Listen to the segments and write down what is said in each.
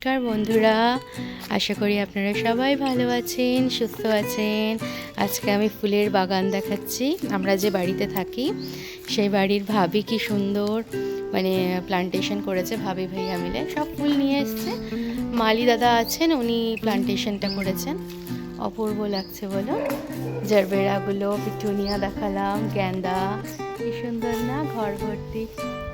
নমস্কার বন্ধুরা, আশা করি আপনারা সবাই ভালো আছেন, সুস্থ আছেন। আজকে আমি ফুলের বাগান দেখাচ্ছি। আমরা যে বাড়িতে থাকি সেই বাড়ির ভাবি কি সুন্দর প্লান্টেশন করেছে। ভাবি ভাইয়া মিলে সব ফুল নিয়ে এসছে। মালি দাদা আছেন, উনি প্লান্টেশনটা করেছেন। অপূর্ব লাগছে বলো। জারবেরাগুলো, পিটুনিয়া দেখালাম, গ্যান্দা, কি সুন্দর না, ঘর ভর্তি।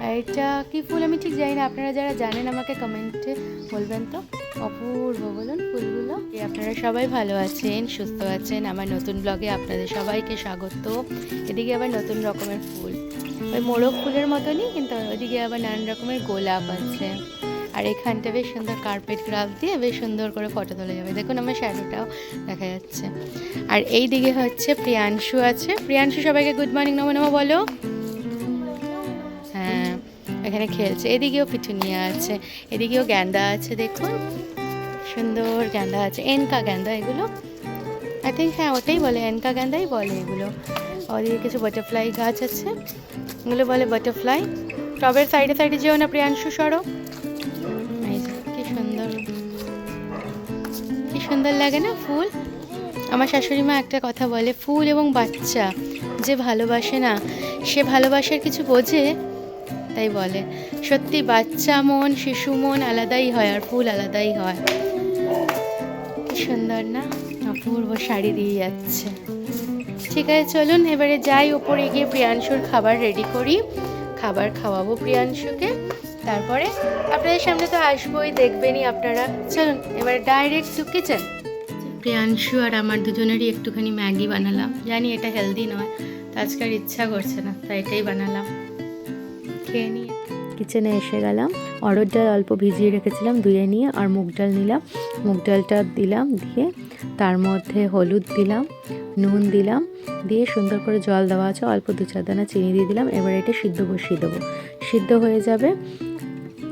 আর এটা কী ফুল আমি ঠিক জানি না, আপনারা যারা জানেন আমাকে কমেন্টে বলবেন তো। অপূর্ব বলুন ফুলগুলো। আপনারা সবাই ভালো আছেন, সুস্থ আছেন। আমার নতুন ব্লগে আপনাদের সবাইকে স্বাগত। এদিকে আবার নতুন রকমের ফুল, ওই মোরগ ফুলের মতনই, কিন্তু ওইদিকে আবার নানান রকমের গোলাপ আছে। আর এখানটা বেশ সুন্দর কার্পেট গ্রাফ দিয়ে বেশ সুন্দর করে ফটো তোলা যাবে। দেখুন আমার শ্যাডোটাও দেখা যাচ্ছে। আর এই দিকে হচ্ছে প্রিয়াংশু আছে। প্রিয়াংশু সবাইকে গুড মর্নিং, নমো নমো বলো। হ্যাঁ, এখানে খেলছে। এদিকেও পিটুনিয়া আছে, এদিকেও গ্যান্দা আছে। দেখুন সুন্দর গ্যান্দা আছে, এনকা গ্যান্দা এগুলো। আই থিঙ্ক হ্যাঁ ওটাই বলে, এনকা গ্যান্দাই বলে এগুলো। ওদিকে কিছু বাটারফ্লাই গাছ আছে, এগুলো বলে বাটারফ্লাই। টবের সাইডে সাইডে যেও না প্রিয়াংশু, সরো। কি সুন্দর, কি সুন্দর লাগে না ফুল। আমার শাশুড়ি মা একটা কথা বলে, ফুল এবং বাচ্চা যে ভালোবাসে না সে ভালোবাসার কিছু বোঝে, তাই বলে। সত্যি বাচ্চা মন, শিশু মন আলাদাই হয়, আর ফুল আলাদাই হয়। কি সুন্দর না, অপূর্ব শাড়ি দিয়ে যাচ্ছে। ঠিক আছে চলুন এবারে যাই ওপরে গিয়ে প্রিয়াংশুর খাবার রেডি করি। খাবার খাওয়াবো প্রিয়াংশুকে, তারপরে আপনাদের সামনে তো আসবোই, দেখবেনই আপনারা। চলুন এবারে ডাইরেক্ট টু কিচেন। প্রিয়াংশু আর আমার দুজনেরই একটুখানি ম্যাগি বানালাম। জানি এটা হেলদি নয়, তো আজকে আর ইচ্ছা করছে না, তাই এটাই বানালাম। খেয়ে নিয়ে কিচেনে এসে গেলাম। অড়হর ডাল অল্প ভিজিয়ে রেখেছিলাম, ধুয়ে নিয়ে, আর মুগ ডাল নিলাম। মুগ ডালটা দিলাম, দিয়ে তার মধ্যে হলুদ দিলাম, নুন দিলাম, দিয়ে সুন্দর করে জল দেওয়া আছে, অল্প 2-4 দানা চিনি দিয়ে দিলাম। এবার এটা সিদ্ধ বসিয়ে দেবো, সিদ্ধ হয়ে যাবে।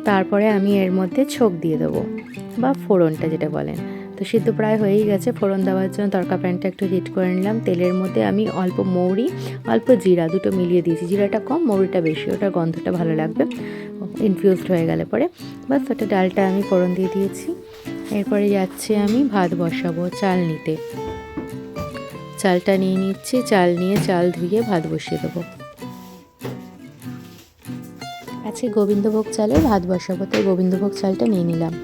তারপরে আমি এর মধ্যে ছোক দিয়ে দেবো, বা ফোড়নটা যেটা বলেন। তো সিদ্ধ প্রায় হয়েই গেছে। ফোড়ন দেওয়ার জন্য তরকা প্যানটা একটু হিট করে নিলাম। তেলের মধ্যে আমি অল্প মৌরি, অল্প জিরা, দুটো মিলিয়ে দিয়েছি। জিরাটা কম, মৌরিটা বেশি, ওটার গন্ধটা ভালো লাগবে ইনফিউজড হয়ে গেলে পরে। বাস ওটা ডালটা আমি ফোড়ন দিয়ে দিয়েছি। এরপরে যাচ্ছি আমি ভাত বসাবো, চাল নিতে। চালটা নিয়ে নিচ্ছি, চাল নিয়ে চাল ধুয়ে ভাত বসিয়ে দেবো। আজকে গোবিন্দভোগ চালের ভাত বসাবো, তাই গোবিন্দভোগ চালটা নিয়ে নিলাম।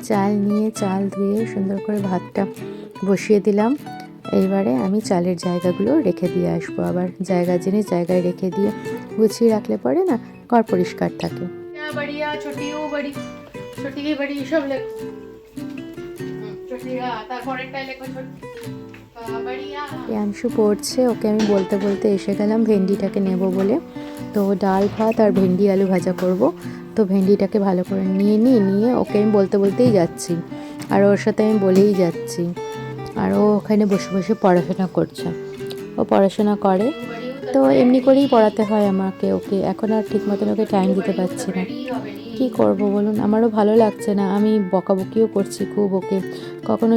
চাল নিয়ে চাল ধুয়ে সুন্দর করে ভাতটা বসিয়ে দিলাম। এইবারে আমি চালের জায়গাগুলো রেখে দিয়ে আসবো। আবার জায়গা জিনিস জায়গায় রেখে দিয়ে গুছিয়ে রাখলে পরে না ঘর পরিষ্কার থাকে। প্রিয়াংশু পড়ছে, ওকে আমি বলতে বলতে এসে গেলাম ভেন্ডিটাকে নেব বলে। তো ডাল ভাত আর ভেন্ডি আলু ভাজা করব। তো ভেন্ডিটাকে ভালো করে নিয়ে ওকে আমি বলতে বলতেই যাচ্ছি, আর ওর সাথে আমি বলেই যাচ্ছি। আর ও ওখানে বসে বসে পড়াশোনা করছে। ও পড়াশোনা করে, তো এমনি করেই পড়াতে হয় আমাকে ওকে। এখন আর ঠিক মতন ওকে টাইম দিতে পারছি না। কী করব বলুন, আমারও ভালো লাগছে না। আমি বকাবকিও করছি খুব ওকে। কখনো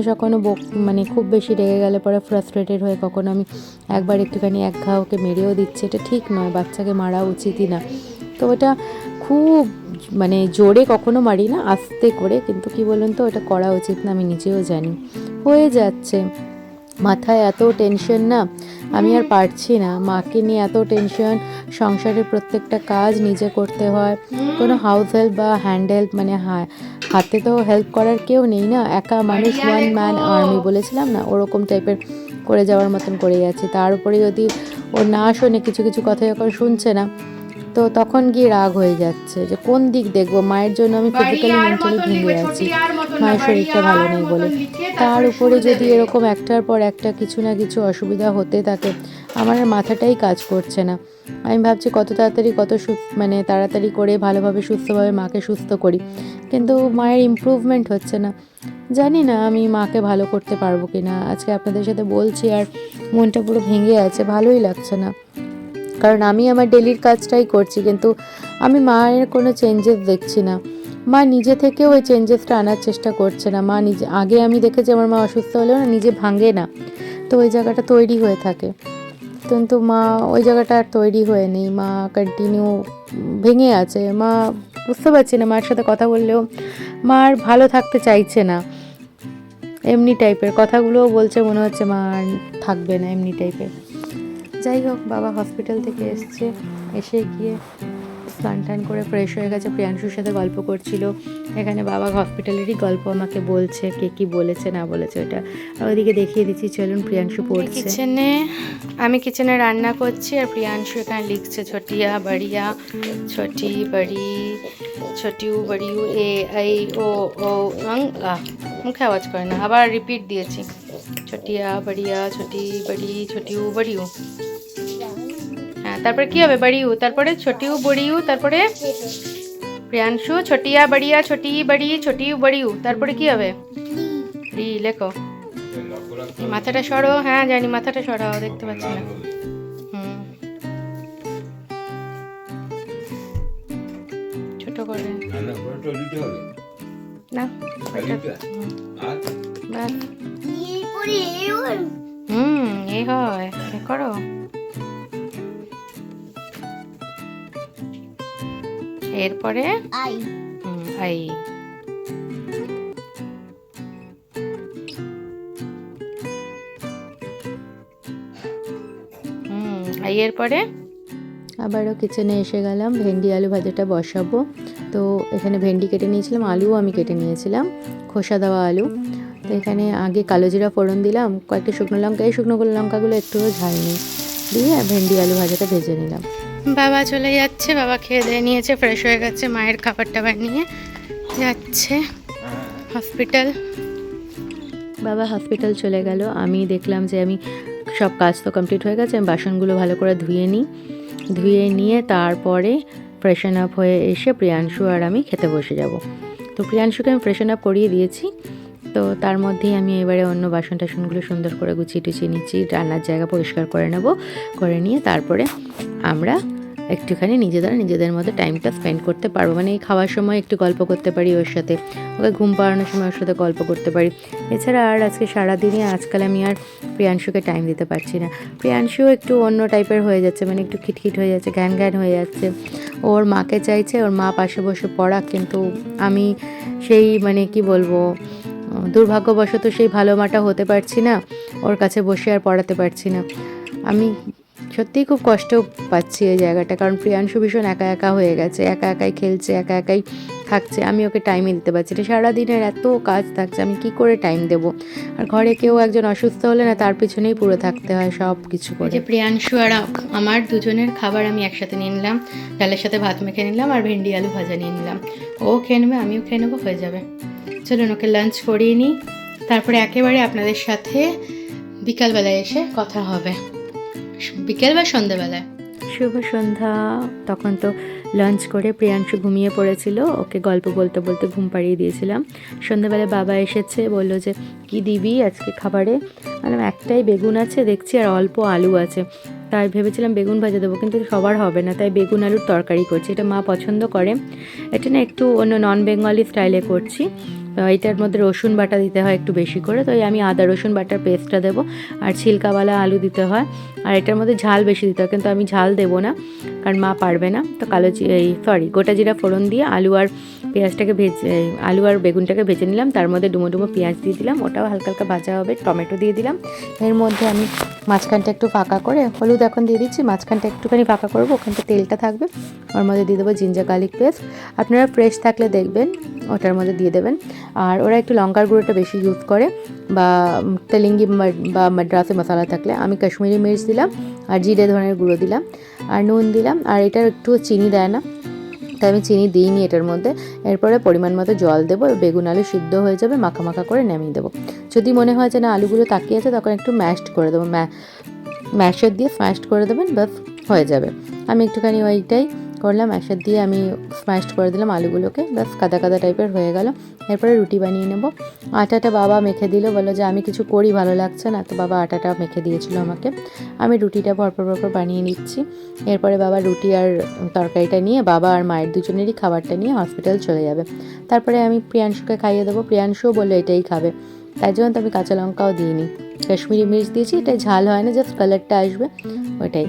খুব বেশি রেগে গেলে পরে ফ্রাস্ট্রেটেড হয়ে কখনো আমি একবার একটুখানি এক ঘা ওকে মেরেও দিচ্ছি। এটা ঠিক নয়, বাচ্চাকে মারা উচিতই না। তো ওটা খুব জোরে কখনো মারি না, আস্তে করে। কিন্তু কি বলুন তো, ওটা করা উচিত না, আমি নিজেও জানি। হয়ে যাচ্ছে, মাথায় এত টেনশন না, আমি আর পারছি না। মাকে নিয়ে এত টেনশন, সংসারের প্রত্যেকটা কাজ নিজে করতে হয়। কোনো হাউস হেল্প বা হ্যান্ড হেল্প হাতে তো হেল্প করার কেউ নেই না। একা মানুষ, ওয়ান ম্যান আর্মি বলেছিলাম না, ওরকম টাইপের করে যাওয়ার মতন করে যাচ্ছে। তার উপরে যদি ও না শোনে, কিছু কিছু কথা যখন শুনছে না, তো তখন গিয়ে রাগ হয়ে যাচ্ছে যে কোন দিক দেখবো। মায়ের জন্য আমি ফিজিক্যালি মেন্টালি ভেঙে আছি। মায়ের শরীরটা ভালো নেই বলে। তার উপরে যদি এরকম একটার পর একটা কিছু না কিছু অসুবিধা হতে থাকে, আমার আর মাথাটাই কাজ করছে না। আমি ভাবছি কত তাড়াতাড়ি মানে তাড়াতাড়ি করে ভালোভাবে সুস্থভাবে মাকে সুস্থ করি, কিন্তু মায়ের ইমপ্রুভমেন্ট হচ্ছে না। জানি না আমি মাকে ভালো করতে পারবো কি না। আজকে আপনাদের সাথে বলছি আর মনটা পুরো ভেঙে আছে, ভালোই লাগছে না। কারণ আমি আমার ডেলির কাজটাই করছি, কিন্তু আমি মায়ের কোনো চেঞ্জেস দেখছি না। মা নিজে থেকেও ওই চেঞ্জেসটা আনার চেষ্টা করছে না। মা নিজে, আগে আমি দেখেছি আমার মা অসুস্থ হলেও না নিজে ভাঙে না, তো ওই জায়গাটা তৈরি হয়ে থাকে। কিন্তু মা ওই জায়গাটা আর তৈরি হয়ে নেই, মা কন্টিনিউ ভেঙে আছে। মা বুঝতে পারছি না, মার সাথে কথা বললেও মা আর ভালো থাকতে চাইছে না, এমনি টাইপের কথাগুলোও বলছে, মনে হচ্ছে মা আর থাকবে না, এমনি টাইপের। যাই হোক, বাবা হসপিটাল থেকে এসছে, এসে গিয়ে স্নান টান করে ফ্রেশ হয়ে গেছে, প্রিয়াংশুর সাথে গল্প করছিল। এখানে বাবা হসপিটালেরই গল্প আমাকে বলছে, কে কি বলেছে না বলেছে ওটা। আর ওইদিকে দেখিয়ে দিচ্ছি, চলুন। প্রিয়াংশু পড়ছে আমি কিচেনে রান্না করছি, আর প্রিয়াংশু এখানে লিখছে ছোটিয়া বড়িয়া, ছোটি বড়ি, ছোটিউ বড়িউ, এ আই ও ও রং মুখে আওয়াজ করে না, আবার রিপিট দিয়েছি, ছোটিয়া বড়িয়া, ছোটি বড়ি, ছোটিউ বড়িউ। হ্যাঁ, তারপরে কি হবে? বড়িউ, তারপরে ছোটিউ বড়িউ, তারপরে প্রিয়াংশু ছোটিয়া বড়িয়া, ছোটি বড়ি, ছোটিউ বড়িউ, তারপরে কি হবে? রি লেখো। মাথাটা সরো। হ্যাঁ জানি, মাথাটা সরাও, দেখতে পাচ্ছি না। ছোট করে না, এই হয়, করো। এরপরে আই, আই। এরপরে আবারও কিচেনে এসে গেলাম, ভেন্ডি আলু ভাজাটা বসাবো। তো এখানে ভেন্ডি কেটে নিয়েছিলাম, আলুও আমি কেটে নিয়েছিলাম, খোসা দেওয়া আলু। তো এখানে আগে কালো জিরা ফোড়ন দিলাম, কয়েকটা শুকনো লঙ্কা, এই শুকনো লঙ্কাগুলো একটুও ঝাল নেই, দিয়ে ভেন্ডি আলু ভাজাটা ভেজে নিলাম। বাবা চলে যাচ্ছে, বাবা খেয়ে দিয়ে নিয়েছে, ফ্রেশ হয়ে গেছে, মায়ের খাবার টাবার নিয়ে যাচ্ছে হসপিটাল। বাবা হসপিটাল চলে গেল। আমি দেখলাম যে আমি সব কাজ তো কমপ্লিট হয়ে গেছে, আমি বাসনগুলো ভালো করে ধুয়ে নিয়ে তারপরে ফ্রেশন আপ হয়ে এসে প্রিয়াংশু আর আমি খেতে বসে যাব। তো প্রিয়াংশুকে আমি ফ্রেশন আপ করিয়ে দিয়েছি, তো তার মধ্যেই আমি এবারে অন্য বাসন টাসনগুলো সুন্দর করে গুছিয়ে টুচিয়ে নিচ্ছি, রান্নার জায়গা পরিষ্কার করে নেব, করে নিয়ে তারপরে আমরা একটুখানি নিজেদের মধ্যে টাইমটা স্পেন্ড করতে পারবো। মানে এই খাওয়ার সময় একটু গল্প করতে পারি ওর সাথে, ওকে ঘুম পাড়ানোর সময় ওর সাথে গল্প করতে পারি। এছাড়া আর আজকে সারাদিনে আজকাল আমি আর প্রিয়াংশুকে টাইম দিতে পারছি না। প্রিয়াংশু একটু অন্য টাইপের হয়ে যাচ্ছে, মানে একটু খিটখিট হয়ে যাচ্ছে, ঘ্যান হয়ে যাচ্ছে। ওর মাকে চাইছে ওর মা পাশে বসে পড়া, কিন্তু আমি সেই মানে কি বলবো, দুর্ভাগ্যবশত সেই ভালো মাটা হতে পারছি না, ওর কাছে বসে আর পড়াতে পারছি না। আমি সত্যিই খুব কষ্ট পাচ্ছি এই জায়গাটা, কারণ প্রিয়াংশু ভীষণ একা হয়ে গেছে, একাই খেলছে, একাই থাকছে, আমি ওকে টাইমই দিতে পারছি না। সারাদিনের এত কাজ থাকছে, আমি কি করে টাইম দেব? আর ঘরে কেউ একজন অসুস্থ হলে না, তার পিছনেই পুরো থাকতে হয় সব কিছু করে। যে প্রিয়াংশু আর আমার দুজনের খাবার আমি একসাথে নিয়ে নিলাম, ডালের সাথে ভাত মেখে নিলাম, আর ভেন্ডি আলু ভাজা নিয়ে নিলাম। ও খেয়ে নেবে, আমিও খেয়ে নেবো, হয়ে যাবে। চলুন ওকে লাঞ্চ করিয়ে নিই, তারপরে একেবারে আপনাদের সাথে বিকালবেলায় এসে কথা হবে, বিকেল বা সন্ধ্যাবেলায়। শুভ সন্ধ্যা। তখন তো লাঞ্চ করে প্রিয়াংশু ঘুমিয়ে পড়েছিল, ওকে গল্প বলতে বলতে ঘুম পাড়িয়ে দিয়েছিলাম। সন্ধ্যাবেলায় বাবা এসেছে, বললো যে কি দিবি আজকে খাবারে? মানে একটাই বেগুন আছে দেখছি, আর অল্প আলু আছে, তাই ভেবেছিলাম বেগুন ভাজা দেবো, কিন্তু সবার হবে না, তাই বেগুন আলুর তরকারি করছি। এটা মা পছন্দ করে, এটা না একটু অন্য নন বেঙ্গলি স্টাইলে করছি। এটার মধ্যে রসুন বাটা দিতে হয় একটু বেশি করে, তো আমি আদা রসুন বাটার পেস্টটা দেবো, আর ছিলকাওয়ালা আলু দিতে হয়, আর এটার মধ্যে ঝাল বেশি দিতে হয়, কিন্তু আমি ঝাল দেবো না কারণ মা পারবে না। তো গোটা জিরা ফোড়ন দিয়ে আলু আর পেঁয়াজটাকে আলু আর বেগুনটাকে ভেজে নিলাম, তার মধ্যে ডুমো পেঁয়াজ দিয়ে দিলাম, ওটাও হালকা হালকা ভাজা হবে, টমেটো দিয়ে দিলাম। এর মধ্যে আমি মাঝখানটা একটু ফাঁকা করে, হলুদ এখন দিয়ে দিচ্ছি, মাঝখানটা একটুখানি ফাঁকা করবো, ওখানটা তেলটা থাকবে, ওর মধ্যে দিয়ে দেবো জিঞ্জার গার্লিক পেস্ট। আপনারা ফ্রেশ থাকলে দেখবেন ওটার মধ্যে দিয়ে দেবেন। আর ওরা একটু লঙ্কার গুঁড়োটা বেশি ইউজ করে, বা তেলেঙ্গি বা মাদ্রাসি মশলা থাকলে, আমি কাশ্মীরি মির্চ দিলাম, আর জিরে ধনের গুঁড়ো দিলাম, আর নুন দিলাম, আর এটা একটু চিনি দেয় না, তাই আমি চিনি দিইনি এটার মধ্যে। এরপরে পরিমাণ মতো জল দেবো, বেগুন আলু সিদ্ধ হয়ে যাবে, মাখা মাখা করে নামিয়ে দেবো। যদি মনে হয় যে না আলুগুলো তাকিয়ে আছে তখন একটু ম্যাশড করে দেবো, ম্যাশার দিয়ে স্ম্যাশড করে দেবেন, ব্যাস হয়ে যাবে। আমি একটুখানি ওইটাই করলাম, ম্যাশার দিয়ে আমি স্ম্যাশড করে দিলাম আলুগুলোকে, ব্যাস কাদা কাদা টাইপের হয়ে গেল। এরপরে রুটি বানিয়ে নেব। আটাটা বাবা মেখে দিল, বললো যে আমি কিছু করি ভালো লাগছে না, তো বাবা আটাটা মেখে দিয়েছিল আমাকে। আমি রুটিটা ভরপুর বানিয়ে নিচ্ছি। এরপরে বাবা রুটি আর তরকারিটা নিয়ে বাবা আর মায়ের দুজনেরই খাবারটা নিয়ে হসপিটাল চলে যাবে। তারপরে আমি প্রিয়াংশুকে খাইয়ে দেবো, প্রিয়াংশুও বললো এটাই খাবে, তাই জন্য তো আমি কাঁচা লঙ্কাও দিইনি, কাশ্মীরি মির্চ দিয়েছি, এটাই ঝাল হয় না, জাস্ট কালারটা আসবে ওইটাই।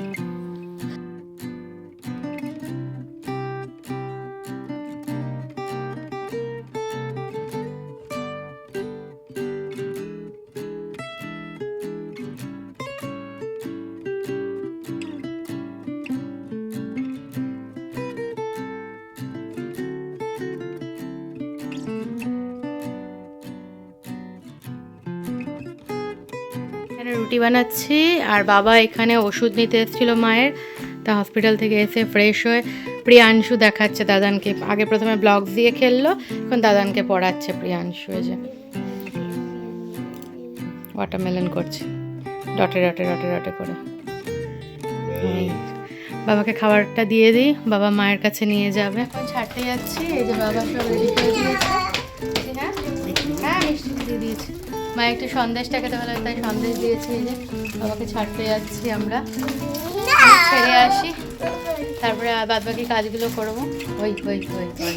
এখানে রুটি বানাচ্ছি আর বাবা এখানে ওষুধ নিতে এসেছিলো মায়ের, তা হসপিটাল থেকে এসে ফ্রেশ হয়ে প্রিয়াংশু দেখাচ্ছে দাদানকে। আগে প্রথমে ব্লগস দিয়ে খেললো, এখন দাদানকে পড়াচ্ছে প্রিয়াংশু। এই যে ওয়াটারমেলন করছে ডটে ডটে ডটে ডটে করে। বাবাকে খাবারটা দিয়ে দিই, বাবা মায়ের কাছে নিয়ে যাবে। এখন ছাড়তে যাচ্ছি, এই যে বাবা সব রেডি করে দিয়েছে। হ্যাঁ হ্যাঁ মিষ্টি দিয়ে দিয়েছে, মা একটু সন্দেশটা খেতে ভালো, তাই সন্দেশ দিয়েছি। এই যে বাবাকে ছাড়তে যাচ্ছি আমরা, ছেড়ে আসি, তারপরে বাদ বাকি কাজগুলো করবো। ওই ওই ওই ওই